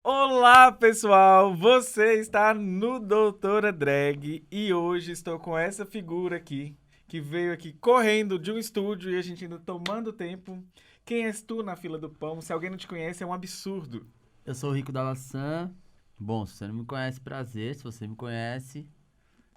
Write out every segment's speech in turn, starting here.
Olá, pessoal! Você está no Doutora Drag e hoje estou com essa figura aqui, que veio aqui correndo de um estúdio e a gente ainda tomando tempo. Quem és tu na fila do pão? Se alguém não te conhece, é um absurdo. Eu sou o Rico da Laçã. Bom, se você não me conhece, prazer. Se você me conhece,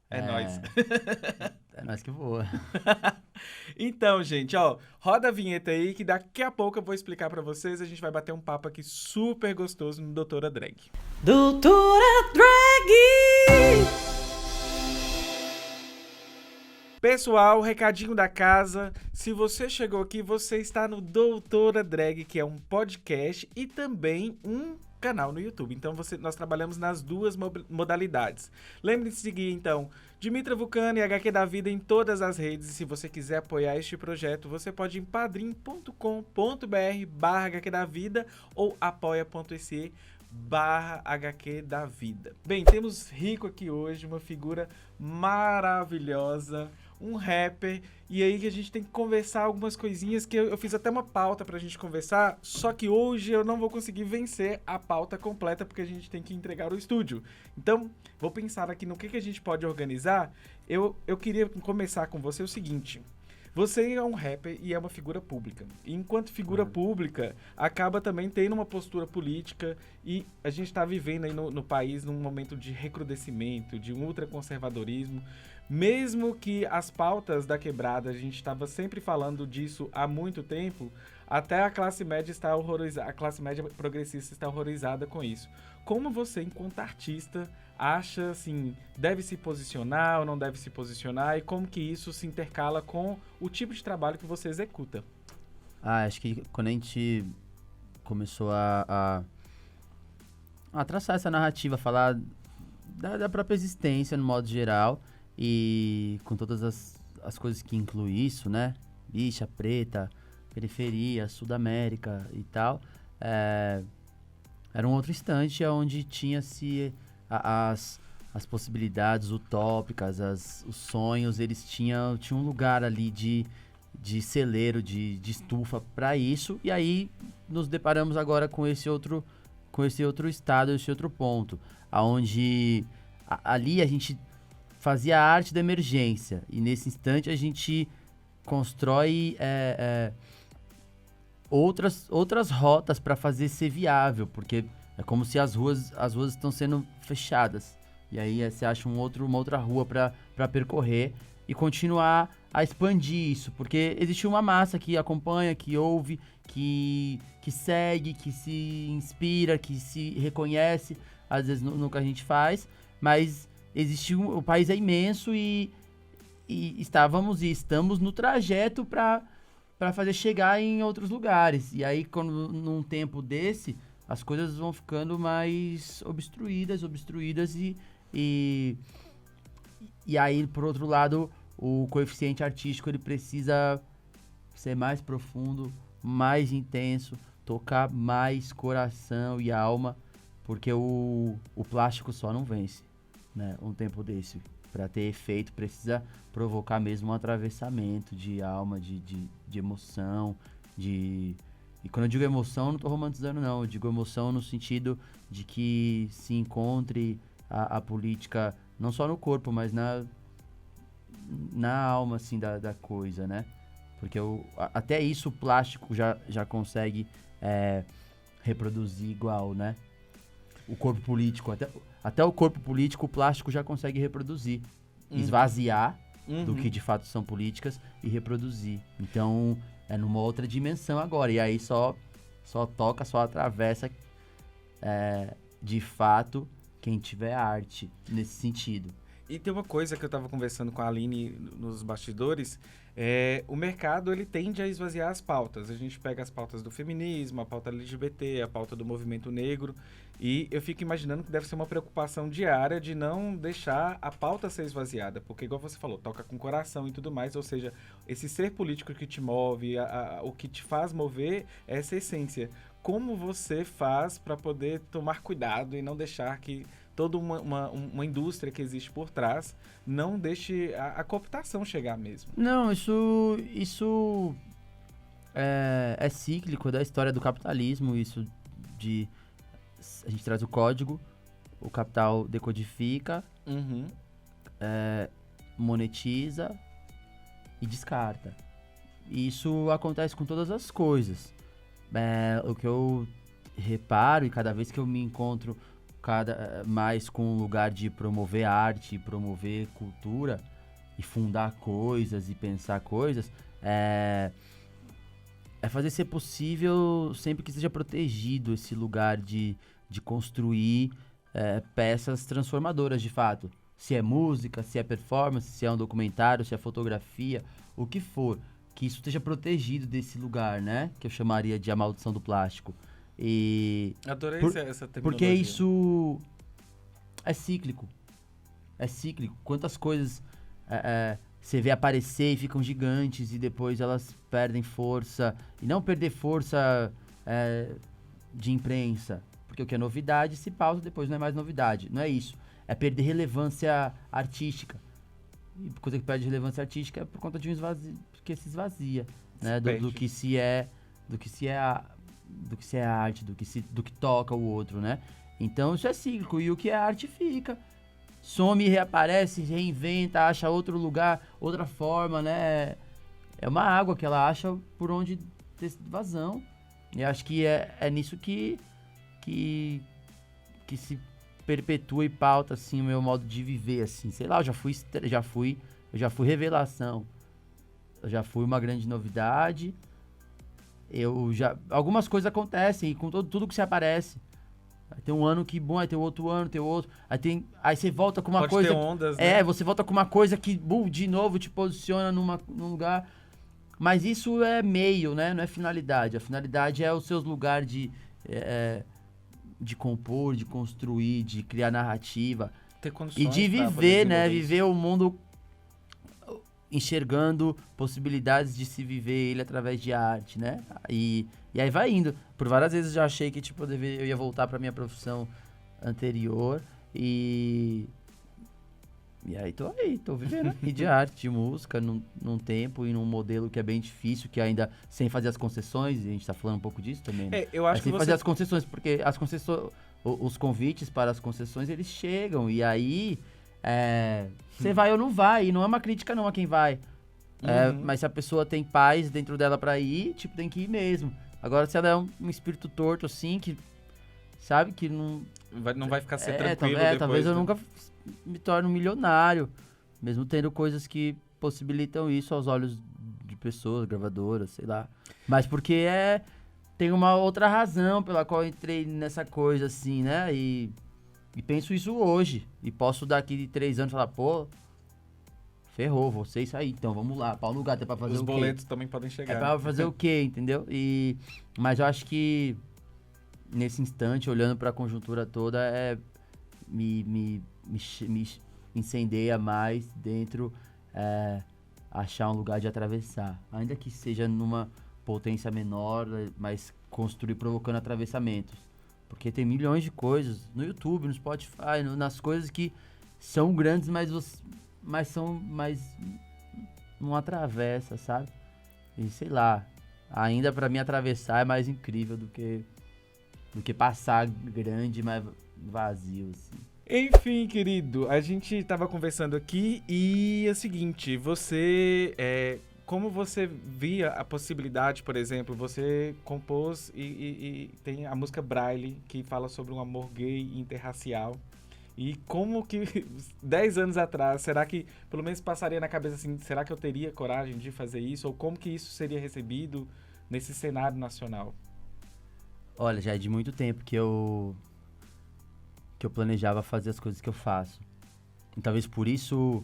É nóis. é nós que voa. Então, gente, ó, roda a vinheta aí que daqui a pouco eu vou explicar pra vocês. A gente vai bater um papo aqui super gostoso no Doutora Drag. Doutora Drag! Pessoal, recadinho da casa. Se você chegou aqui, você está no Doutora Drag, que é um podcast e também um canal no YouTube. Então nós trabalhamos nas duas modalidades. Lembre-se de seguir, então, Dimitra Vulcano e HQ da Vida em todas as redes. E se você quiser apoiar este projeto, você pode ir em padrim.com.br/HQ da Vida ou apoia.se/HQ da Vida. Bem, temos Rico aqui hoje, uma figura maravilhosa, um rapper, e aí que a gente tem que conversar algumas coisinhas que eu fiz até uma pauta pra gente conversar, só que hoje eu não vou conseguir vencer a pauta completa porque a gente tem que entregar o estúdio. Então, vou pensar aqui no que a gente pode organizar. Eu queria começar com você o seguinte: você é um rapper e é uma figura pública. E enquanto figura pública, acaba também tendo uma postura política e a gente está vivendo aí no país num momento de recrudescimento, de um ultraconservadorismo. Mesmo que as pautas da quebrada, a gente estava sempre falando disso há muito tempo, até a classe média está horrorizada, a classe média progressista está horrorizada com isso. Como você, enquanto artista, acha, assim, deve se posicionar ou não deve se posicionar e como que isso se intercala com o tipo de trabalho que você executa? Acho que quando a gente começou a traçar essa narrativa, falar da própria existência no modo geral e com todas as coisas que inclui isso, né? Bicha, preta, periferia, Sudamérica e tal, era um outro instante onde tinha-se as possibilidades utópicas, os sonhos, eles tinham um lugar ali de celeiro, de estufa para isso, e aí nos deparamos agora com esse outro estado, esse outro ponto, aonde ali a gente fazia a arte da emergência, e nesse instante a gente constrói outras rotas para fazer ser viável, porque é como se as ruas estão sendo fechadas. E aí você acha uma outra rua para percorrer e continuar a expandir isso. Porque existe uma massa que acompanha, que ouve, que segue, que se inspira, que se reconhece, às vezes, no que a gente faz. Mas o país é imenso e estamos no trajeto para fazer chegar em outros lugares. E aí, quando num tempo desse, as coisas vão ficando mais obstruídas e aí, por outro lado, o coeficiente artístico ele precisa ser mais profundo, mais intenso, tocar mais coração e alma, porque o plástico só não vence, né? Um tempo desse, para ter efeito, precisa provocar mesmo um atravessamento de alma, de emoção, E quando eu digo emoção, eu não tô romantizando, não. Eu digo emoção no sentido de que se encontre a política não só no corpo, mas na alma, assim, da coisa, né? Porque até isso o plástico já consegue reproduzir igual, né? O corpo político, até o corpo político, o plástico já consegue reproduzir. Esvaziar do que de fato são políticas e reproduzir. Então, é numa outra dimensão agora. E aí só toca, só atravessa de fato quem tiver arte nesse sentido. E tem uma coisa que eu tava conversando com a Aline nos bastidores, o mercado ele tende a esvaziar as pautas. A gente pega as pautas do feminismo, a pauta LGBT, a pauta do movimento negro, e eu fico imaginando que deve ser uma preocupação diária de não deixar a pauta ser esvaziada, porque igual você falou, toca com coração e tudo mais, ou seja, esse ser político que te move, o que te faz mover é essa essência. Como você faz para poder tomar cuidado e não deixar que toda uma indústria que existe por trás não deixe a cooptação chegar mesmo? Não, isso é cíclico da história do capitalismo, isso de a gente traz o código, o capital decodifica, Uhum. monetiza e descarta. E isso acontece com todas as coisas. O que eu reparo, e cada vez que eu me encontro mais com um lugar de promover arte, promover cultura, e fundar coisas e pensar coisas, é fazer ser possível sempre que seja protegido esse lugar de construir peças transformadoras de fato. Se é música, se é performance, se é um documentário, se é fotografia, o que for. Que isso esteja protegido desse lugar, né? Que eu chamaria de a maldição do plástico. E Adorei essa terminologia. porque isso é cíclico. É cíclico. Quantas coisas você vê aparecer e ficam gigantes e depois elas perdem força. E não perder força de imprensa. Porque o que é novidade se pausa, depois não é mais novidade. Não é isso. É perder relevância artística. E coisa que perde relevância artística é por conta de um esvazio, porque se esvazia, né? Do que se é arte, do que toca o outro, né? Então isso é cíclico, e o que é arte fica. Some, reaparece, reinventa, acha outro lugar, outra forma, né? É uma água que ela acha por onde ter vazão. E acho que é nisso que se perpetua e pauta, assim, o meu modo de viver, assim. Sei lá, eu já fui revelação. Eu já fui uma grande novidade. Algumas coisas acontecem, e com tudo que se aparece. Aí tem um ano que bom, aí tem outro ano, tem outro. Aí você volta com uma Pode coisa. ter ondas, né? Você volta com uma coisa que, de novo, te posiciona num lugar. Mas isso é meio, né? Não é finalidade. A finalidade é os seus lugares de compor, de construir, de criar narrativa. Ter condições E de pra poder viver, né? desenvolver isso. Viver o mundo enxergando possibilidades de se viver ele através de arte, né? E aí vai indo. Por várias vezes eu já achei que, tipo, eu ia voltar pra minha profissão anterior e aí tô vivendo aqui de arte, de música, num tempo e num modelo que é bem difícil, que ainda, sem fazer as concessões, e a gente tá falando um pouco disso também, né? Eu acho Sem que fazer as concessões, porque as concessões, os convites para as concessões, eles chegam, e aí você vai ou não vai, e não é uma crítica não a quem vai. Mas se a pessoa tem paz dentro dela pra ir, tipo, tem que ir mesmo. Agora, se ela é um espírito torto, assim, que sabe que não... Não vai ficar ser tranquilo depois, talvez eu né? nunca me torne um milionário, mesmo tendo coisas que possibilitam isso aos olhos de pessoas, gravadoras, sei lá. Mas porque tem uma outra razão pela qual eu entrei nessa coisa, assim, né? E penso isso hoje. E posso daqui 3 anos falar, pô, ferrou, você isso aí, então vamos lá, pau no gato, é pra fazer Os o quê? boletos também podem chegar. É pra fazer o quê, entendeu? Mas eu acho que nesse instante, olhando pra conjuntura toda, me incendeia mais dentro achar um lugar de atravessar. Ainda que seja numa potência menor, mas construir provocando atravessamentos. Porque tem milhões de coisas no YouTube, no Spotify, nas coisas que são grandes, mas não atravessa, sabe? E sei lá, ainda pra mim atravessar é mais incrível do que passar grande, mas vazio, assim. Enfim, querido, a gente tava conversando aqui e é o seguinte, como você via a possibilidade, por exemplo, você compôs e tem a música Braille, que fala sobre um amor gay interracial. E como que 10 anos atrás, será que pelo menos passaria na cabeça assim, será que eu teria coragem de fazer isso? Ou como que isso seria recebido nesse cenário nacional? Olha, já é de muito tempo que eu planejava fazer as coisas que eu faço. E talvez por isso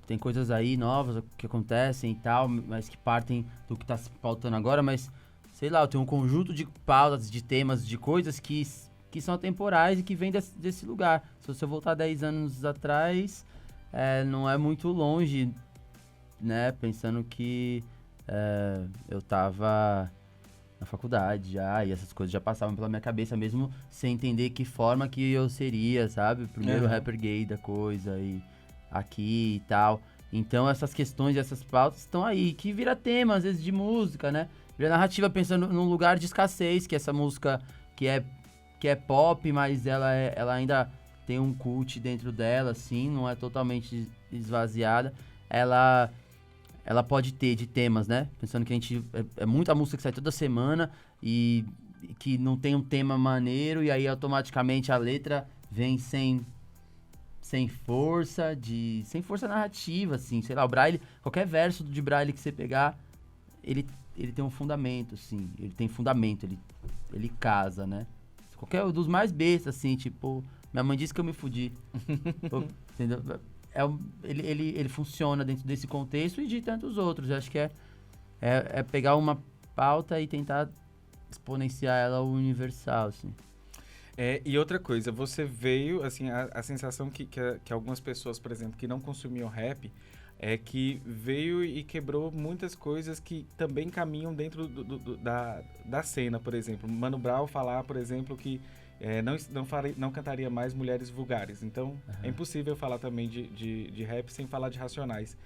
tem coisas aí novas que acontecem e tal, mas que partem do que tá se pautando agora, mas sei lá, eu tenho um conjunto de pautas, de temas, de coisas que são atemporais e que vêm desse lugar. Se você voltar 10 anos atrás, não é muito longe, né? Pensando que eu tava na faculdade já, e essas coisas já passavam pela minha cabeça, mesmo sem entender que forma que eu seria, sabe? O primeiro rapper gay da coisa, e aqui e tal. Então essas questões, essas pautas estão aí, que vira tema, às vezes, de música, né? Vira narrativa, pensando num lugar de escassez que essa música que é pop, mas ela ainda tem um cult dentro dela, assim, não é totalmente esvaziada. Ela pode ter de temas, né? Pensando que a gente... É muita música que sai toda semana e que não tem um tema maneiro, e aí automaticamente a letra vem sem força narrativa, assim. Sei lá, o Braille, qualquer verso de Braille que você pegar, ele tem um fundamento, assim. Ele tem fundamento, ele casa, né? Qualquer dos mais bestas, assim, tipo... Minha mãe disse que eu me fudi. Entendeu? Ele funciona dentro desse contexto e de tantos outros. Eu acho que é pegar uma pauta e tentar exponenciar ela ao universal, assim. E outra coisa, você veio, assim, a sensação que algumas pessoas, por exemplo, que não consumiam rap, é que veio e quebrou muitas coisas que também caminham dentro da cena, por exemplo. Mano Brown falar, por exemplo, que não cantaria mais mulheres vulgares. Então, é impossível falar também de rap sem falar de Racionais.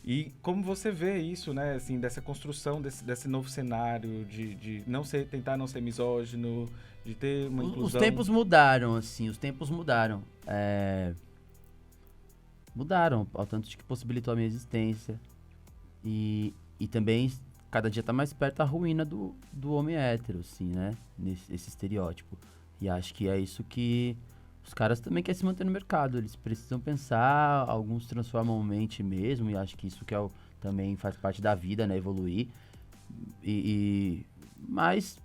E como você vê isso, né, assim, dessa construção desse novo cenário, de tentar não ser misógino, de ter uma inclusão... Os tempos mudaram, assim, Mudaram, ao tanto de que possibilitou a minha existência. E também, cada dia tá mais perto a ruína do homem hétero, assim, né, esse estereótipo. E acho que é isso que... Os caras também querem se manter no mercado, eles precisam pensar, alguns transformam mente mesmo, e acho que isso que também faz parte da vida, né, evoluir. Mas,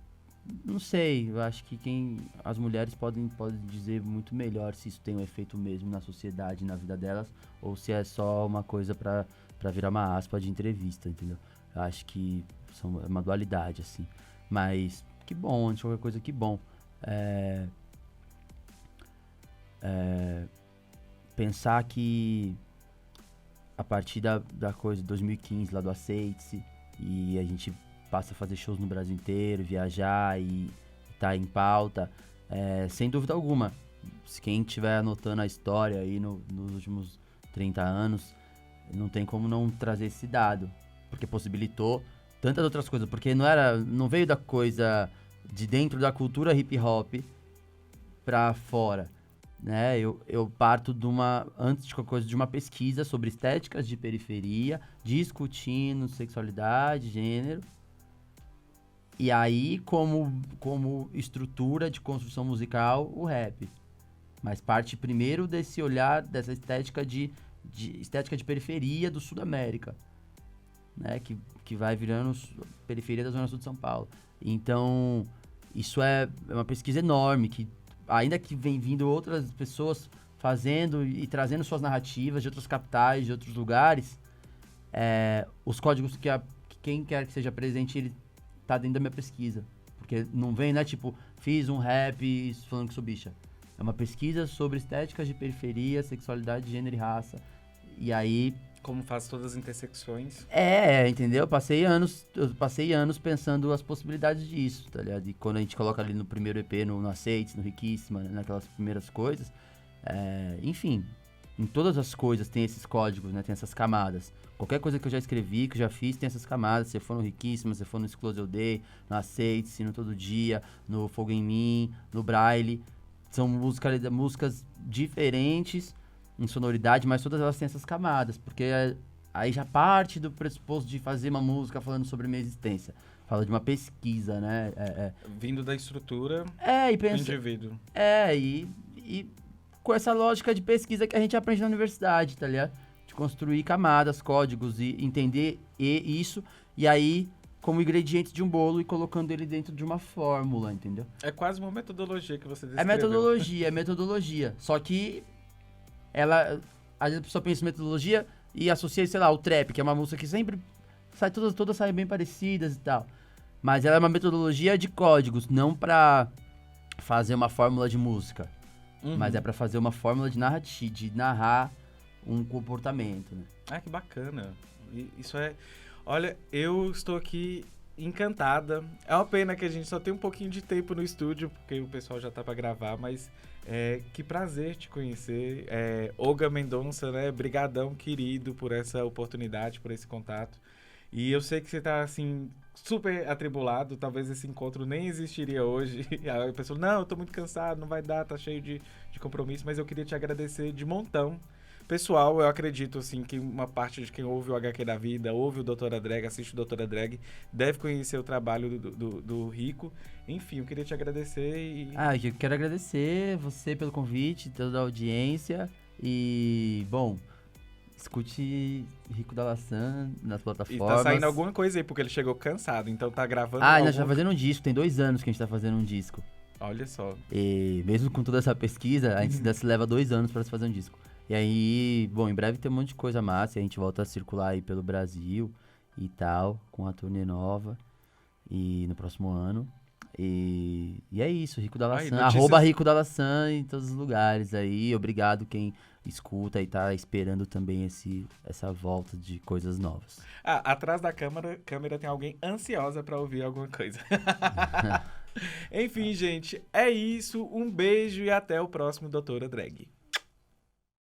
não sei, eu acho que as mulheres podem dizer muito melhor se isso tem um efeito mesmo na sociedade, na vida delas, ou se é só uma coisa pra virar uma aspa de entrevista, entendeu? Eu acho que é uma dualidade, assim. Mas, que bom, antes de qualquer coisa, que bom. Pensar que a partir da coisa de 2015, lá do Aceite-se, e a gente passa a fazer shows no Brasil inteiro, viajar e tá em pauta, sem dúvida alguma, se quem estiver anotando a história aí nos últimos 30 anos, não tem como não trazer esse dado, porque possibilitou tantas outras coisas, porque não veio da coisa de dentro da cultura hip hop pra fora, né? Eu parto antes de qualquer coisa, de uma pesquisa sobre estéticas de periferia, discutindo sexualidade, gênero, e aí como estrutura de construção musical, o rap. Mas parte primeiro desse olhar, dessa estética de estética de periferia do Sul da América, né? Que vai virando periferia da Zona Sul de São Paulo. Então, isso é uma pesquisa enorme, que ainda que vem vindo outras pessoas fazendo e trazendo suas narrativas de outras capitais, de outros lugares, os códigos que quem quer que seja presente, ele tá dentro da minha pesquisa. Porque não vem, né, tipo, fiz um rap falando que sou bicha. É uma pesquisa sobre estéticas de periferia, sexualidade, gênero e raça. E aí... Como faz todas as intersecções. Entendeu? Eu passei anos pensando as possibilidades disso, tá ligado? E quando a gente coloca ali no primeiro EP, no Aceite, no Riquíssima, naquelas primeiras coisas, enfim, em todas as coisas tem esses códigos, né? Tem essas camadas. Qualquer coisa que eu já escrevi, que eu já fiz, tem essas camadas. Se for no Riquíssima, se for no Exclusive Day, no Aceite, no Todo Dia, no Fogo em Mim, no Braille. São músicas diferentes em sonoridade, mas todas elas têm essas camadas, porque aí já parte do pressuposto de fazer uma música falando sobre minha existência. Fala de uma pesquisa, né? Vindo da estrutura do indivíduo. E com essa lógica de pesquisa que a gente aprende na universidade, tá ligado? De construir camadas, códigos e entender isso, e aí como ingrediente de um bolo e colocando ele dentro de uma fórmula, entendeu? É quase uma metodologia que você descreveu. É metodologia. Só que às vezes a pessoa pensa em metodologia e associa, sei lá, o trap, que é uma música que sempre todas saem bem parecidas e tal. Mas ela é uma metodologia de códigos, não pra fazer uma fórmula de música. Mas é pra fazer uma fórmula de narrativa, de narrar um comportamento, né? Ah, que bacana. Isso é... Olha, eu estou aqui encantada. É uma pena que a gente só tem um pouquinho de tempo no estúdio, porque o pessoal já tá pra gravar, mas que prazer te conhecer. Olga Mendonça, né? Brigadão, querido, por essa oportunidade, por esse contato. E eu sei que você tá, assim, super atribulado. Talvez esse encontro nem existiria hoje. E aí a pessoa, não, eu tô muito cansado, não vai dar, tá cheio de compromisso. Mas eu queria te agradecer de montão. Pessoal, eu acredito, assim, que uma parte de quem ouve o HQ da Vida, ouve o Doutora Drag, assiste o Doutora Drag, deve conhecer o trabalho do Rico. Enfim, eu queria te agradecer e... Eu quero agradecer você pelo convite, toda a audiência. E, bom, escute Rico da Laçã nas E plataformas. tá saindo alguma coisa aí, porque ele chegou cansado, então tá gravando A gente tá fazendo um disco, tem 2 anos que a gente tá fazendo um disco. Olha só. E mesmo com toda essa pesquisa, a gente ainda se leva 2 anos pra se fazer um disco. E aí, bom, em breve tem um monte de coisa massa, e a gente volta a circular aí pelo Brasil e tal, com a turnê nova, e no próximo ano. E é isso, Rico da Aí, Laçã, notícias- @Rico da Laçã em todos os lugares aí. Obrigado quem escuta e tá esperando também essa volta de coisas novas. Atrás da câmera tem alguém ansiosa pra ouvir alguma coisa. Enfim, gente, é isso. Um beijo e até o próximo Doutora Drag.